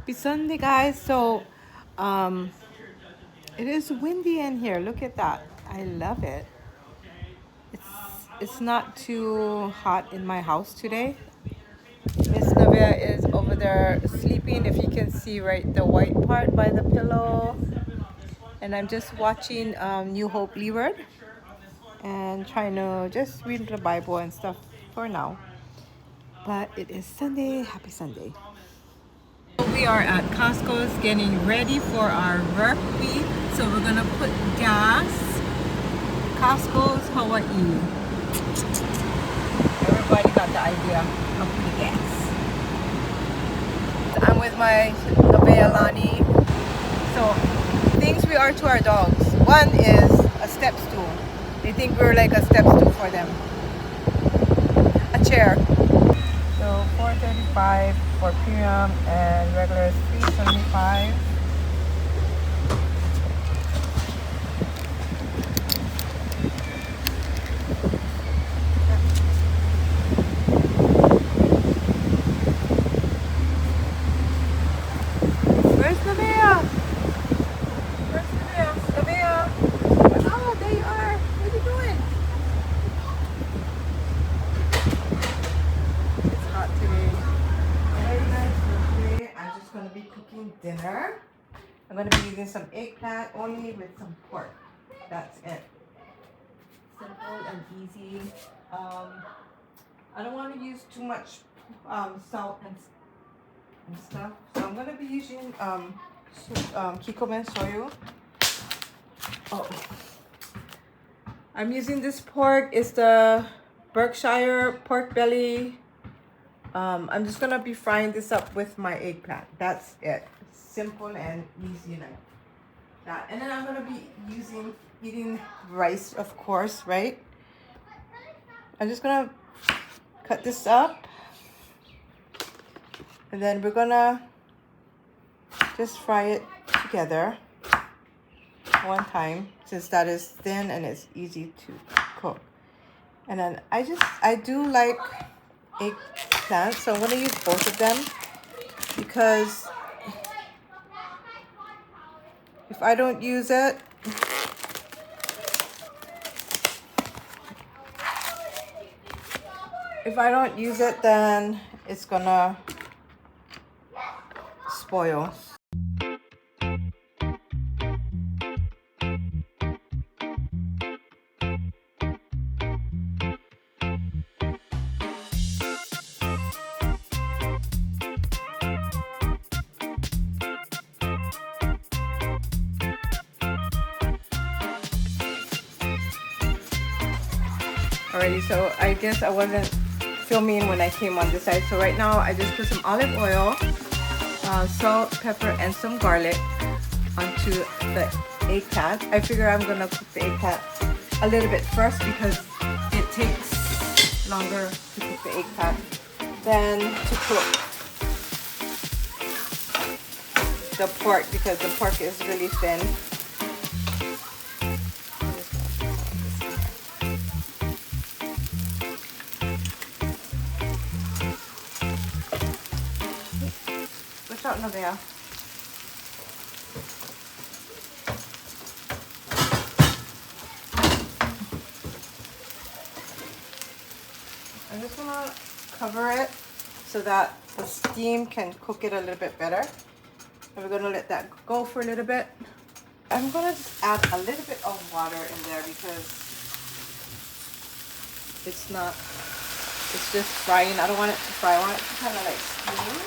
Happy Sunday, guys. So, um, it is windy in here. Look at that. I love it. It's it's not too hot in my house today. Miss Navia is over there sleeping. If you can see right the white part by the pillow. And I'm just watching New Hope Leeward and trying to just read the Bible and stuff for now. But it is Sunday. Happy Sunday. We are at Costco's getting ready for our work week. So we're gonna put gas. Costco's Hawaii. Everybody got the idea of putting gas. I'm with my Lani. So things we are to our dogs. One is a step stool. They think we're like a step stool for them. A chair. So $4.35 for premium and regular is $3.75. Where's the bear? Where's the bear? The bear. Oh, there you are. What are you doing? It's hot today. Very nice birthday. I'm just gonna be cooking dinner. I'm gonna be using some eggplant only with some pork. That's it. Simple and easy. I don't want to use too much salt and stuff. So I'm gonna be using kikomen soyu. Oh, I'm using this pork. It's the Berkshire pork belly. I'm just gonna be frying this up with my eggplant. That's it. Simple and easy like that. And then I'm gonna be eating rice, of course, right? I'm just gonna cut this up, and then we're gonna just fry it together one time, since that is thin and it's easy to cook. And then I do like eggplant, so I'm gonna use both of them, because if I don't use it, then it's gonna spoil. Alrighty, so I guess I wasn't filming when I came on this side. So right now I just put some olive oil, salt, pepper, and some garlic onto the eggplant. I figure I'm gonna cook the eggplant a little bit first because it takes longer to cook the eggplant than to cook the pork, because the pork is really thin. Out in there. I'm just gonna cover it so that the steam can cook it a little bit better. And we're gonna let that go for a little bit. I'm gonna just add a little bit of water in there because it's just frying. I don't want it to fry. I want it to kind of like steam.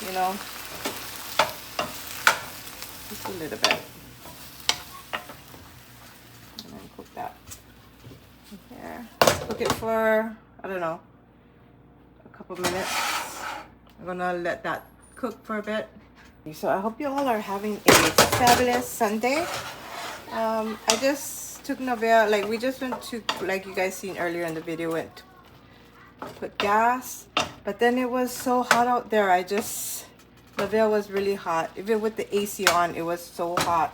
You know, just a little bit, and then cook that here. Cook it for, I don't know, a couple minutes. I'm gonna let that cook for a bit. So I hope you all are having a fabulous Sunday. I just took Navia, like we just went to, like you guys seen earlier in the video, went to put gas. But then it was so hot out there. Navia was really hot. Even with the AC on, it was so hot.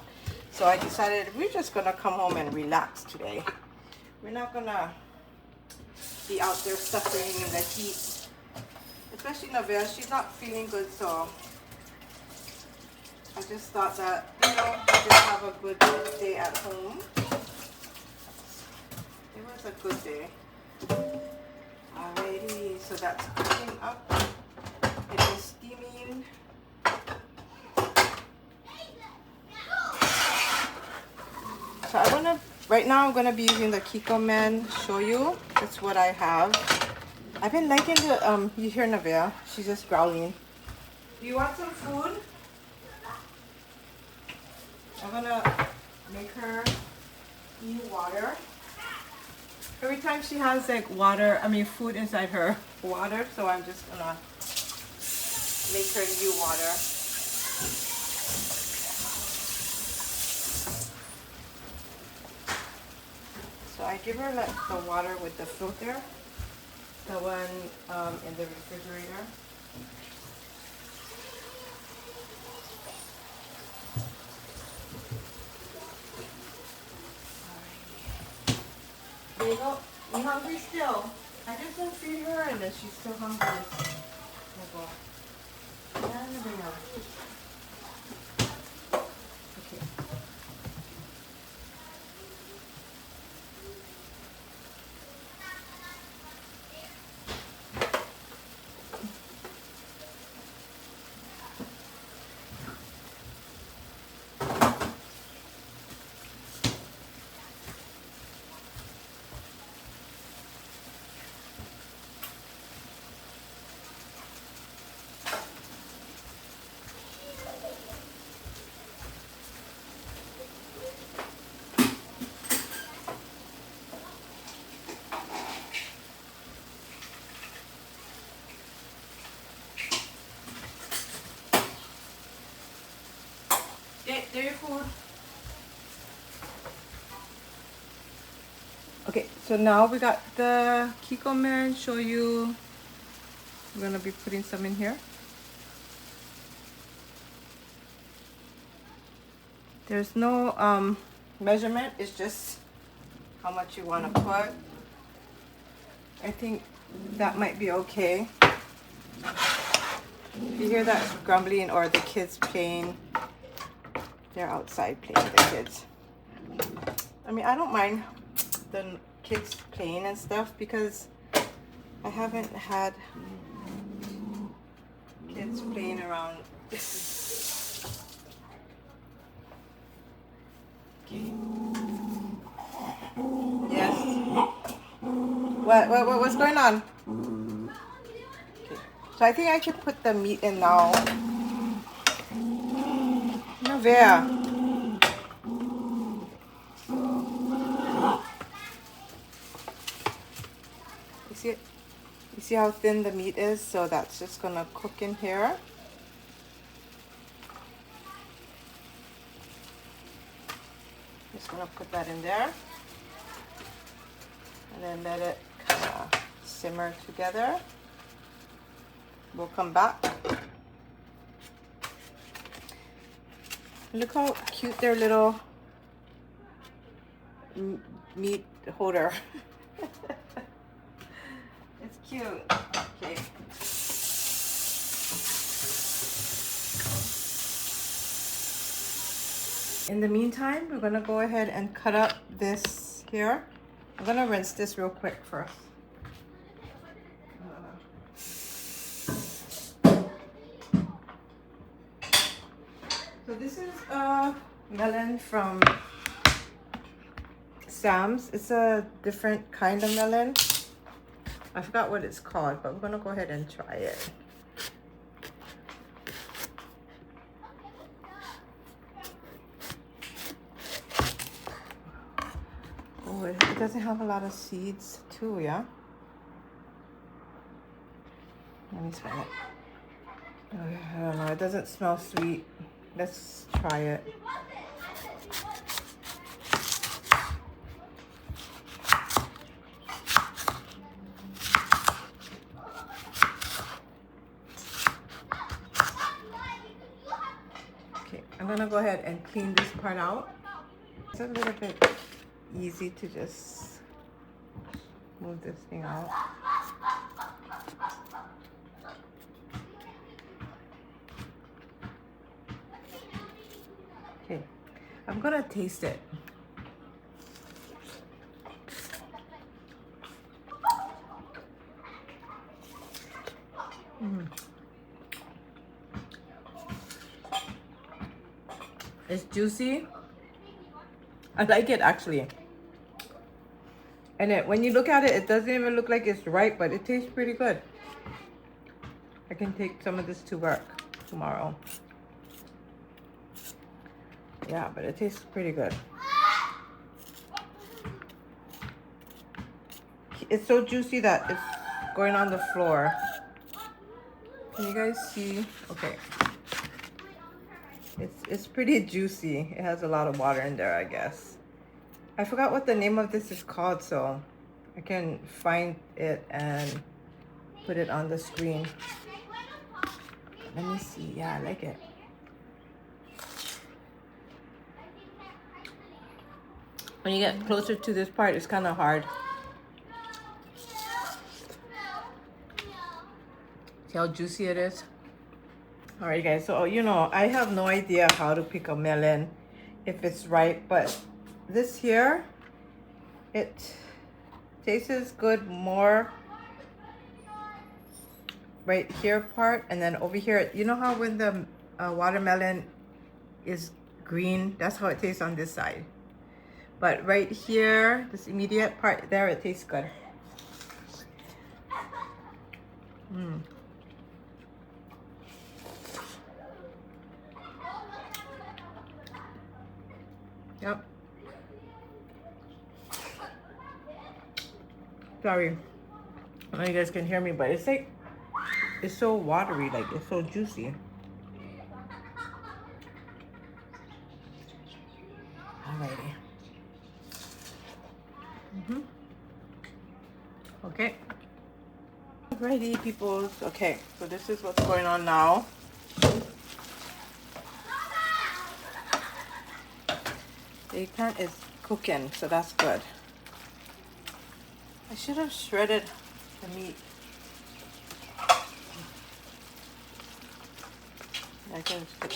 So I decided we're just gonna come home and relax today. We're not gonna be out there suffering in the heat. especially Navia. She's not feeling good, so I just thought that, you know, I just have a good day at home. It was a good day. Alrighty, so that's cooking up. It is steaming. So right now I'm gonna be using the Kikkoman Shoyu. That's what I have. I've been liking the, you hear Navia, she's just growling. Do you want some food? I'm gonna make her eat water. Every time she has like food inside her water, so I'm just gonna make her new water. So I give her like the water with the filter, the one in the refrigerator. There you go. You hungry still? I just don't feed her and then she's still hungry. Okay. There your food. Okay, so now we got the Kikkoman Shoyu. We're gonna be putting some in here. There's no measurement, it's just how much you want to put. I think that might be okay. If you hear that grumbling or the kids playing, they're outside playing, the kids. I mean, I don't mind the kids playing and stuff because I haven't had kids playing around. Okay. Yes. What's going on? Okay. So I think I should put the meat in now. No, where? You see it? You see how thin the meat is? So that's just gonna cook in here. Just gonna put that in there. And then let it kind of simmer together. We'll come back. Look how cute their little meat holder. It's cute. Okay. In the meantime, we're gonna go ahead and cut up this here. I'm gonna rinse this real quick first. So this is a melon from Sam's. It's a different kind of melon. I forgot what it's called, but we're gonna go ahead and try it. Oh, it doesn't have a lot of seeds too, yeah? Let me smell it. I don't know, it doesn't smell sweet. Let's try it. Okay, I'm gonna go ahead and clean this part out. It's a little bit easy to just move this thing out. Okay, I'm gonna taste it. It's juicy. I like it actually. And when you look at it, it doesn't even look like it's ripe, but it tastes pretty good. I can take some of this to work tomorrow. Yeah, but it tastes pretty good. It's so juicy that it's going on the floor. Can you guys see? Okay. It's pretty juicy. It has a lot of water in there, I guess. I forgot what the name of this is called, so I can find it and put it on the screen. Let me see. Yeah, I like it. When you get closer to this part, it's kind of hard. See how juicy it is? All right, guys. So, you know, I have no idea how to pick a melon if it's ripe, but this here, it tastes good more right here part, and then over here, you know how when the watermelon is green, that's how it tastes on this side. But right here, this immediate part there, it tastes good. Yep. Sorry, I know you guys can hear me, but it's like, it's so watery, like it's so juicy. Alrighty. Okay. Alrighty, peoples. Okay, so this is what's going on now. The eggplant is cooking, so that's good. I should have shredded the meat.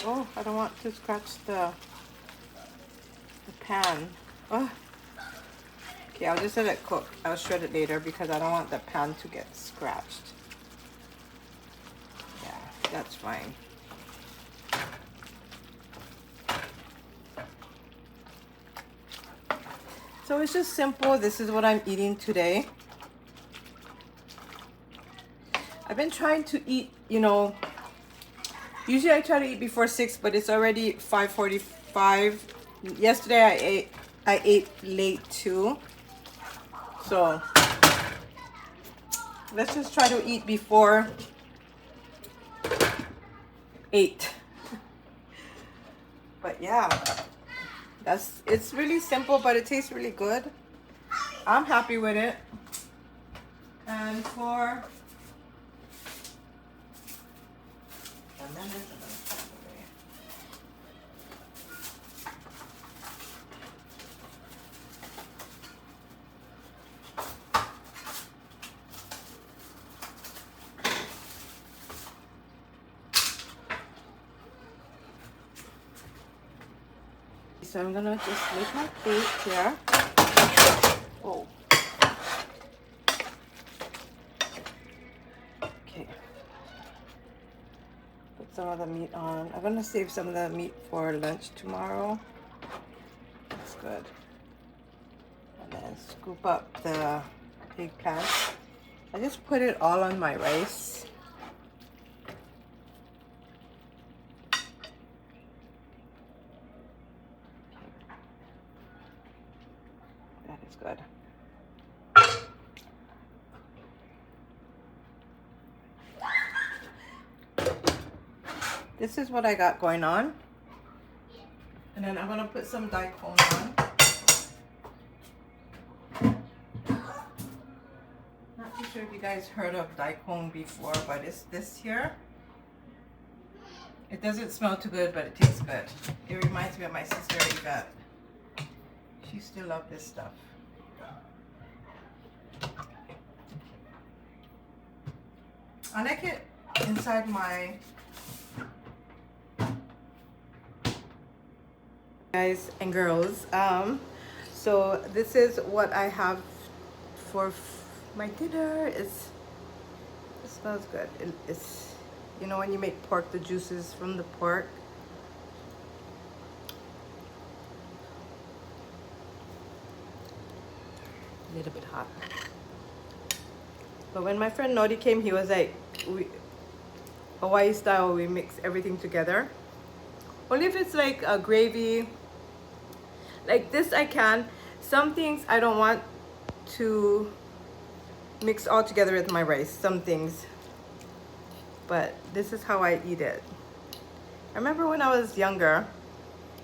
Oh, I don't want to scratch the pan. Oh. Okay, I'll just let it cook. I'll shred it later because I don't want the pan to get scratched. Yeah, that's fine. So it's just simple. This is what I'm eating today. I've been trying to eat, you know, usually I try to eat before 6, but it's already 5:45. Yesterday I ate late too. So let's just try to eat before 8. But yeah, it's really simple, but it tastes really good. I'm happy with it. And for so I'm gonna just make my plate here. Oh. Okay. Put some of the meat on. I'm gonna save some of the meat for lunch tomorrow. That's good. And then scoop up the eggplant. I just put it all on my rice. That is good. This is what I got going on. And then I'm gonna put some daikon on. Not too sure if you guys heard of daikon before, but it's this here. It doesn't smell too good, but it tastes good. It reminds me of my sister Yvette. She still loves this stuff. I like it inside my Guys and girls, so this is what I have for my dinner. It smells good. It's, you know, when you make pork, the juices from the pork. A little bit hot. But when my friend Nodi came, he was like, Hawaii style, we mix everything together. Only if it's like a gravy. Like this I can. Some things I don't want to mix all together with my rice. Some things. But this is how I eat it. I remember when I was younger,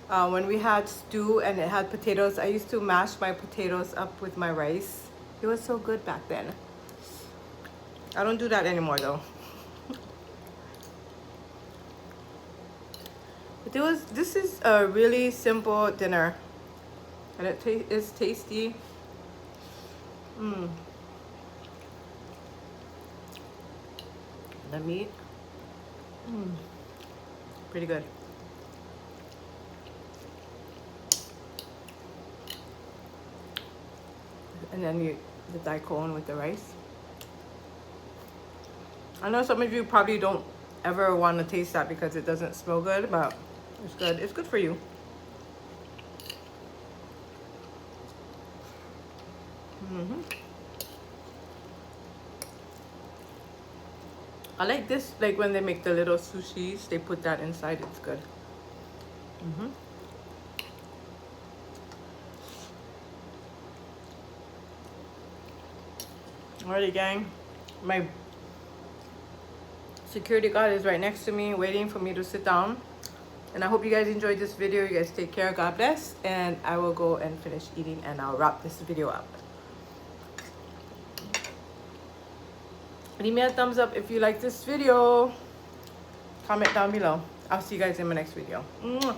when we had stew and it had potatoes, I used to mash my potatoes up with my rice. It was so good back then. I don't do that anymore though. But this is a really simple dinner. And it is tasty. The meat, pretty good. And then the daikon with the rice. I know some of you probably don't ever want to taste that because it doesn't smell good, but it's good. It's good for you. I like this, like when they make the little sushis, they put that inside. It's good. Alrighty, gang. My security guard is right next to me waiting for me to sit down. And I hope you guys enjoyed this video. You guys take care. God bless. And I will go and finish eating and I'll wrap this video up. Leave me a thumbs up if you like this video. Comment down below. I'll see you guys in my next video. Mwah.